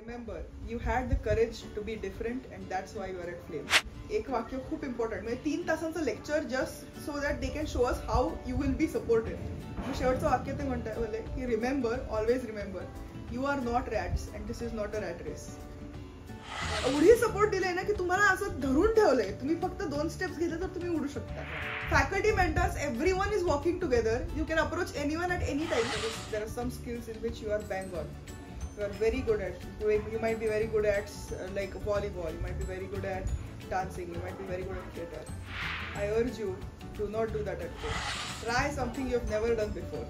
Remember, you had the courage to be different and that's why you are at Flame. एक वाक्य खूप important म्हणजे 3 तासांचं lecture just so that they can show us how you will be supported. शेवटचं वाक्य ते म्हणतात बोलले की remember, always remember, you are not rats and this is not a rat race. एवढी सपोर्ट दिले ना की तुम्हाला असं धरून ठेवलंय, तुम्ही फक्त 2 स्टेप्स घेतले तर तुम्ही उडू शकता. Faculty mentors, everyone is working together. You can approach anyone at any time. There are some skills in which you are bang on. You are very good at. You might be very good at like volleyball. You might be very good at dancing. You might be very good at theater. I urge you, do not do that at home. Try something you have never done before.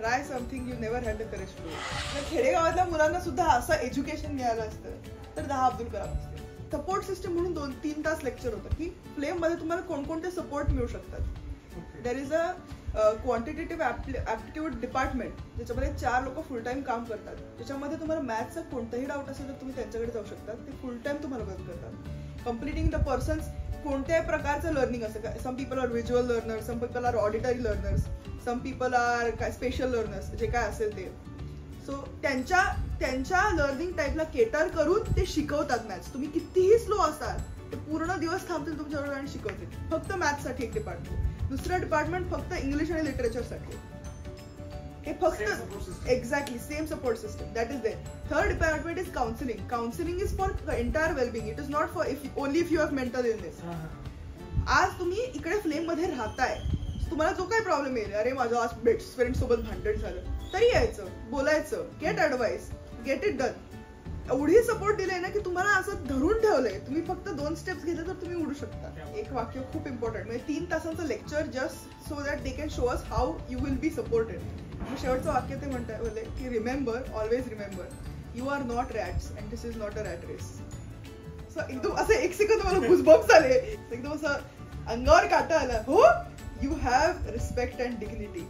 Try something you never had the courage to do. जर खेडेगावातल्या मुलांना सुद्धा असं education मिळालं असतं तर 10 अब्दुल कलाम असते. Support system म्हणून 2-3 तास लेक्चर होतं की फ्लेम मध्ये तुम्हाला कोणकोणते सपोर्ट मिळू शकतात. There is a quantitative aptitude department ज्याच्यामध्ये 4 लोक फुल टाइम काम करतात. त्याच्यामध्ये तुम्हाला मॅथ्सचा कोणताही डाऊट असेल तर तुम्ही त्यांच्याकडे जाऊ शकता. ते फुल टाइम तुम्हाला मदत करतात. कम्प्लिटिंग द पर्सन्स कोणत्याही प्रकारचं लर्निंग असतं. Some people are visual learners, some people are auditory learners, some people are काय स्पेशल लर्नर्स, जे काय असेल ते. सो त्यांच्या लर्निंग टाईपला केटर करून ते शिकवतात मॅथ्स. तुम्ही कितीही स्लो असाल ते पूर्ण दिवस थांबतील तुमच्याबरोबर आणि शिकवतील. फक्त मॅथ्ससाठी एक डिपार्टमेंट, दुसरं डिपार्टमेंट फक्त इंग्लिश आणि लिटरेचरसाठी. हे फक्त exactly same support system that is there. Third department is counselling. Counselling is for entire wellbeing. It is not for only if you have mental illness. आज तुम्ही इकडे फ्लेम मध्ये राहताय, तुम्हाला जो काही प्रॉब्लेम येईल, अरे माझं आज बेस्ट फ्रेंड सोबत भांडण झालं, तरी यायचं, बोलायचं, get advice, get it done. एवढी सपोर्ट दिले ना की तुम्हाला असं धरून ठेवलंय, तुम्ही फक्त 2 स्टेप्स घेतले तर तुम्ही उडू शकता. एक वाक्य खूप इम्पॉर्टंट म्हणजे 3 तासांचं lecture just so that they can show us how you will be supported. शेवटचं वाक्य ते म्हणतात बोलले की remember, always remember, you are not rats and this is not a rat race. एकदम असं 1 सेकंद मला गुजबम्स आले, एकदम असं अंगावर काटा आला. हो, you have respect and dignity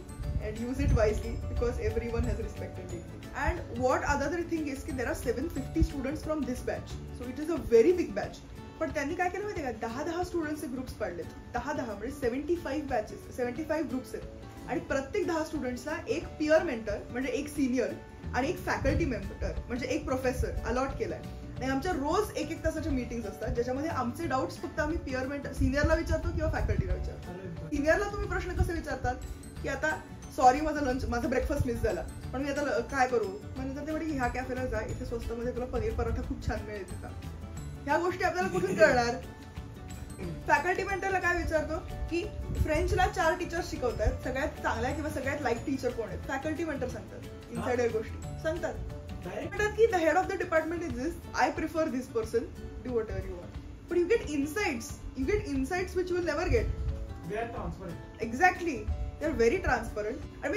and use it wisely because everyone has respect and dignity. And what other thing is ki there are 750 students from this batch, so it is a very big batch. पण त्यांनी काय केलं माहिती का, 10-10 स्टुडंट्सचे groups पाडलेत. 10-10 म्हणजे 75 batches, 75 groups आहेत. आणि प्रत्येक 10 स्टुडंट्सला एक पिअर मेंटर म्हणजे एक सिनियर आणि एक फॅकल्टी मेंटर म्हणजे एक प्रोफेसर अलॉट केलाय. आणि आमच्या रोज 1-1 तासाच्या मीटिंग्स असतात ज्याच्यामध्ये आमचे डाऊट्स फक्त आम्ही पिअर मेंटर सिनियरला विचारतो किंवा फॅकल्टीला विचारतो. सिनियरला तुम्ही प्रश्न कसे विचारतात की आता सॉरी माझा ब्रेकफास्ट मिस झाला पण मी आता काय करू, म्हणजे ते म्हणजे ह्या कॅफेला जा, इथे स्वस्तमध्ये तुला पनीर पराठा खूप छान मिळेल का. ह्या गोष्टी आपल्याला कुठून कळणार. फॅकल्टी मेंटरला काय विचारतो की फ्रेंचला 4 टीचर्स शिकवतात, सगळ्यात चांगल्या किंवा सगळ्यात लाईक टीचर कोण आहेत. फॅकल्टी मेंटर सांगतात, इनसाइडर गोष्टी सांगतात की the head of the department is this, I prefer this person, do whatever you want. But you get insights which will never get. They are transparent. Exactly, they are very transparent. आणि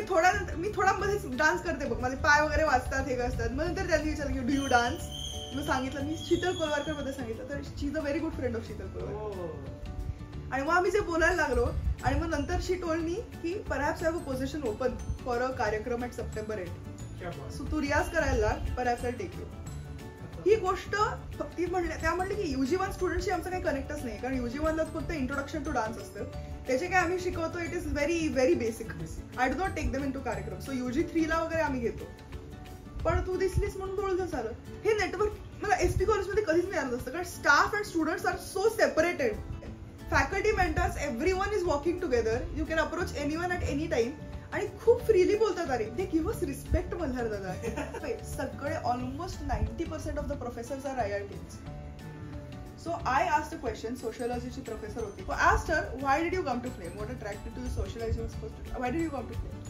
मी थोडा मध्ये dance करते बघ, माझे पाय वगैरे वाजतात, हे असतात. मग नंतर त्यांनी विचारलं की डू यू डान्स. मग सांगितलं मी शीतल कोलवारकर मध्ये सांगितलं, तर she is a very good friend of Sheetal Kolwarkar. आणि मग आम्ही जे बोलायला लागलो आणि मग नंतर शी टोल्ड मी की perhaps I have a position open for a कार्यक्रम ॲट सप्टेंबर 8. सो तू रियाज करायला लाग, परहॅप्स आय टेक यू. ही गोष्ट ती त्या म्हणली की UG1 स्टुडंटशी आमचं काही कनेक्टच नाही, कारण UG1 ला फक्त इंट्रोडक्शन टू डान्स असतं. त्याचे काय आम्ही शिकवतो, it is very basic. I do not take them into कार्यक्रम. सो UG3 ला वगैरे आम्ही घेतो. पण तू दिसलीस म्हणून बोलतो झालं. हे नेटवर्क मला SP कॉलेजमध्ये कधीच मिळालं नसतं, कारण staff and students are so separated. Faculty mentors, everyone is working together. You can approach anyone at any time आणि खूप फ्रीली बोलतात. अरे they give us respect Malhar dada. सगळे almost 90% of the professors are IITs. So I asked a question, sociologyची professor होती. So I asked her, why did you come to Flame? What attracted you to sociology? Why did you come to Flame?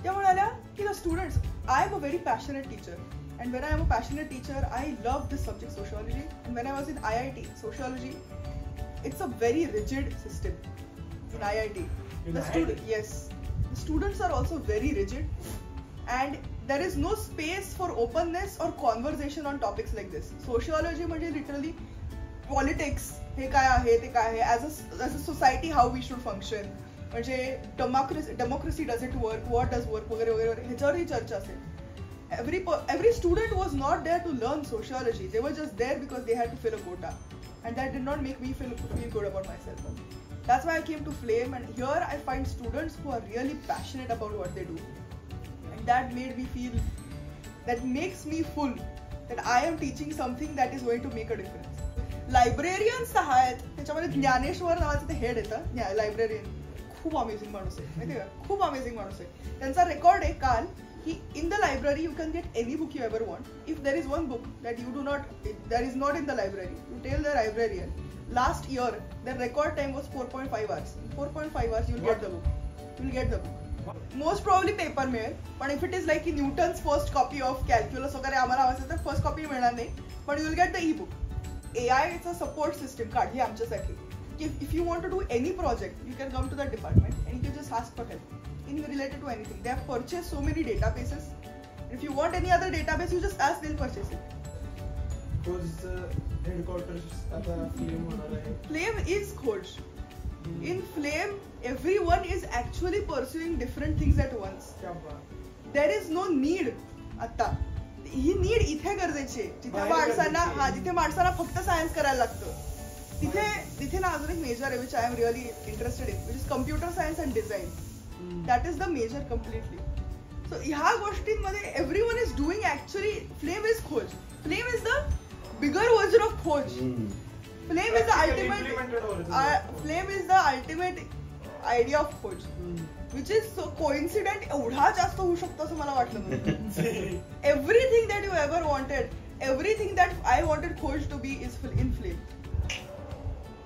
त्या म्हणाल्या की the students, I am a very passionate teacher. And when I am a passionate teacher, I love this subject sociology. And when I was in IIT, sociology, it's a very rigid system in IIT. The students are also very rigid. And there is no space for openness or conversation on topics like this. Sociology म्हणजे literally politics, हे काय आहे ते काय आहे, as a society how we should function, म्हणजे democracy does it work, what does work वगैरे वगैरे ह्याच्यावरही चर्चा असेल. Every student was not there to learn sociology. They were just there because they had to fill a quota and that did not make me feel good about my self. That's why I came to Flame and here I find students who are really passionate about what they do. And that made me feel, that makes me full that I am teaching something that is going to make a difference. लायब्रेरियन्स आहेत त्याच्यामध्ये ज्ञानेश्वर नावाचं ते head येतं librarian. खूप amazing माणूस आहे माहिती का, खूप अमेझिंग माणूस आहे. त्यांचा रेकॉर्ड आहे काल की in the library you can get any book you ever want. If there is one book that there is not in the library, you tell the librarian. Last year the record time was 4.5 hours. In 4.5 hours you'll get the book. You'll get the book. Most probably paper मिळेल, पण if it is like Newton's first copy of calculus वगैरे आम्हाला हवं असेल तर first copy मिळणार नाही, पण you'll get the e-book. AI चा सपोर्ट सिस्टम काढली आमच्यासाठी. If you want to do any project, you can come to that department and you can just ask for help. Related to anything. They have purchased so many databases. If you want any other database, you just ask, they'll purchase it. Khoge's headquarters at Flame होणार आहे. Flame is Khoj. In Flame, everyone is actually pursuing different things at once. There is no need. आता ही need इथे गरजेची आहे जिथे माणसाला फक्त science करायला लागतं. तिथे ना अजून एक मेजर आहे which I am really interested in, which is computer science and design. That is the major completely. So ह्या गोष्टींमध्ये everyone is doing actually. Flame is Khoj. Flame is the bigger version of Khoj. Flame is the ultimate. Flame is the ultimate idea of Khoj, which is so coincident. एवढा जास्त होऊ शकतो असं मला वाटलं नव्हतं. Everything that you ever wanted, everything that I wanted Khoj to be is in Flame.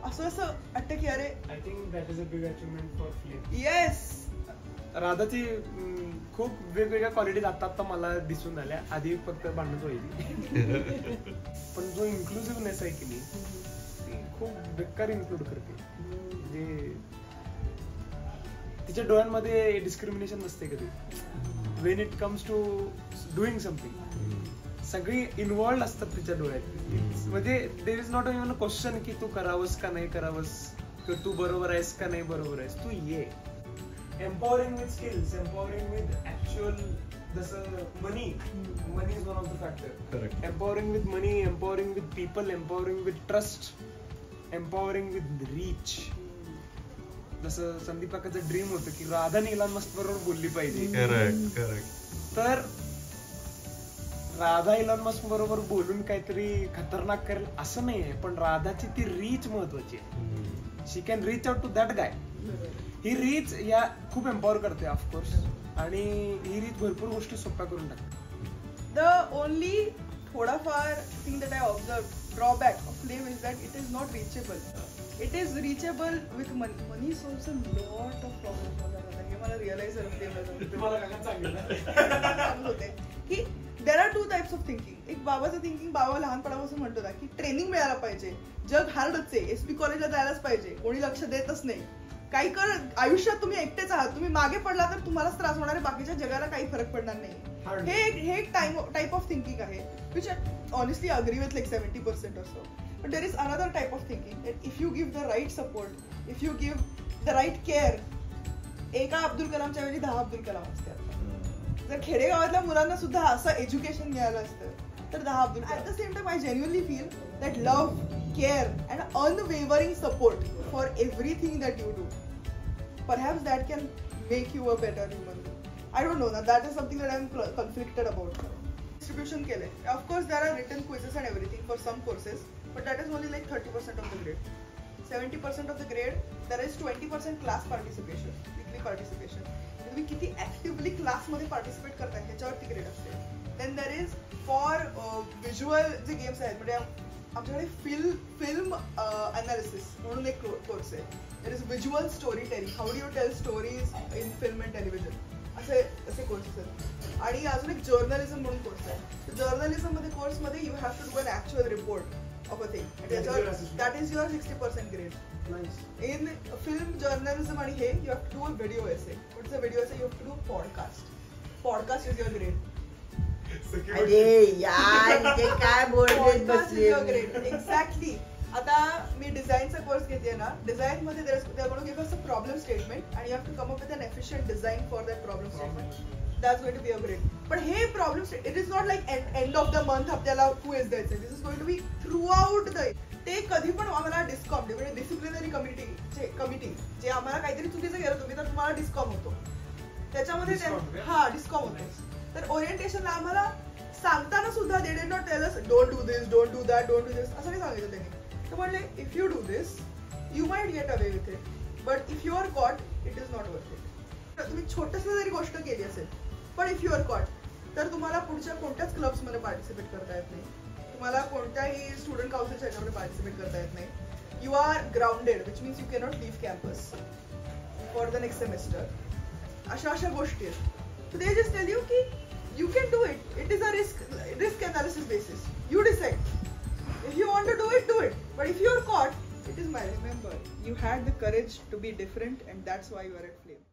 असं वाटतं की अरे I think that is a big achievement for Flame. Yes. राधाची खूप वेगवेगळ्या क्वालिटीज आता मला दिसून आल्या. आधी फक्त भांडणच व्हायची, पण जो इन्क्लुसिव्हनेस आहे की नाही ती खूप बेकार इन्क्लूड करते. म्हणजे तिच्या डोळ्यांमध्ये डिस्क्रिमिनेशन नसते कधी. When it comes to doing something सगळी इन्व्हॉल्ड असतात तिच्या डोळ्यात. म्हणजे there is not even a question की तू करावंस का नाही करावंस, किंवा तू बरोबर आहेस का नाही बरोबर आहेस, तू ये. Empowering with skills, empowering with actual money. Money is one of the factors. Correct. Empowering with money, empowering with people, empowering with trust, empowering with reach. जसं संदीप काकाचं ड्रीम होतं की राधा इलॉन मस्क बरोबर बोलली पाहिजे. करेक्ट. तर राधा इलॉन मस्क बरोबर बोलून काहीतरी खतरनाक करेल असं नाहीये, पण राधाची ती रीच महत्वाची आहे. She can reach out to that guy. ही रीच या खूप एम्पॉवर करते ऑफकोर्स, आणि ही रीच भरपूर गोष्टी सोप्या करून टाकते. द ओनली थोडाफार thing that I observe drawback of flame is that it is not reachable. It is reachable with money. Money solves a lot of problems. हे मला रिअलाइज होते की there are 2 types of thinking. एक बाबाचं thinking, बाबा लहानपणापासून म्हणतो ना की ट्रेनिंग मिळायला पाहिजे, जग हार्डच आहे, SP कॉलेजला जायलाच पाहिजे, कोणी लक्ष देतच नाही, काही कर आयुष्यात तुम्ही एकटेच आहात, तुम्ही मागे पडला तर तुम्हालाच त्रास होणार आहे, बाकीच्या जगाला काही फरक पडणार नाही. हे एक टाइप ऑफ थिंकिंग आहे which honestly agree with like 70% or so. But there is another type of thinking that if you give the right support, if you give the right care, एका अब्दुल कलामच्या ऐवजी 10 अब्दुल कलाम असतात. जर खेडेगावातल्या मुलांना सुद्धा असं एज्युकेशन मिळालं असतं तर 10 Abdul Kalam. At the same time I genuinely feel that love, care and unwavering support for everything that you do, perhaps that can make you a better human being. I don't know, that is something that I am conflicted about. Distribution केले. Of course there are written quizzes and everything for some courses, but that is only like 30% of the grade. 70% of the grade, there is 20% class participation, weekly participation. तुम्ही किती actively class मध्ये participate करताय ह्याच्यावरती grade असते. Then there is for visual जे games आहेत, म्हणजे आमच्याकडे film analysis म्हणून एक कोर्स आहे. There is visual storytelling. How do you tell stories in film and television? असे कोर्सेस आहेत. आणि अजून एक जर्नलिझम म्हणून कोर्स आहे. जर्नलिझम मध्ये कोर्स मध्ये you have to do an actual report of a thing. That is your 60% grade. In film journalism आणि हे you have to do a video essay. What is a video essay? You have to do podcast. Podcast is your grade. अरे यार ते काय बोलत बसले. Exactly. आता मी डिझाईनचा course घेते ना, डिझाईन मध्ये give us a problem statement आणि you have to come up with an efficient design for that problem statement. That's going to be a grade. पण हे problem it is not like end of the month आपल्याला quiz द्यायचं. This is going to be throughout the. ते कधी पण आम्हाला discom म्हणजे disciplinary committee जे आम्हाला काहीतरी चुकीचं केलं तुम्ही तर तुम्हाला डिस्कॉम होतो त्याच्यामध्ये. हा डिस्कॉम होतो. तर ओरिएंटेशनला आम्हाला सांगताना सुद्धा they did not tell us don't do this, don't do that, don't do this असं नाही सांगितलं त्यांनी. ते म्हणले if you do this you might get away with it, but if you are caught it is not worth it. तुम्ही छोटंसं जरी गोष्ट केली असेल पण इफ यू आर कॉट तर तुम्हाला पुढच्या कोणत्याच क्लब्स मध्ये पार्टिसिपेट करता येत नाही, तुम्हाला कोणत्याही स्टुडंट काउन्सिलच्या ह्याच्यामध्ये पार्टिसिपेट करता येत नाही. You are grounded which means you cannot leave campus for the next semester. अशा गोष्टी आहेत. So they just tell you ki you can do it. It is a risk analysis basis. You decide. If you want to do it, do it. But if you are caught, it is my. Remember, you had the courage to be different, and that's why you are at Flame.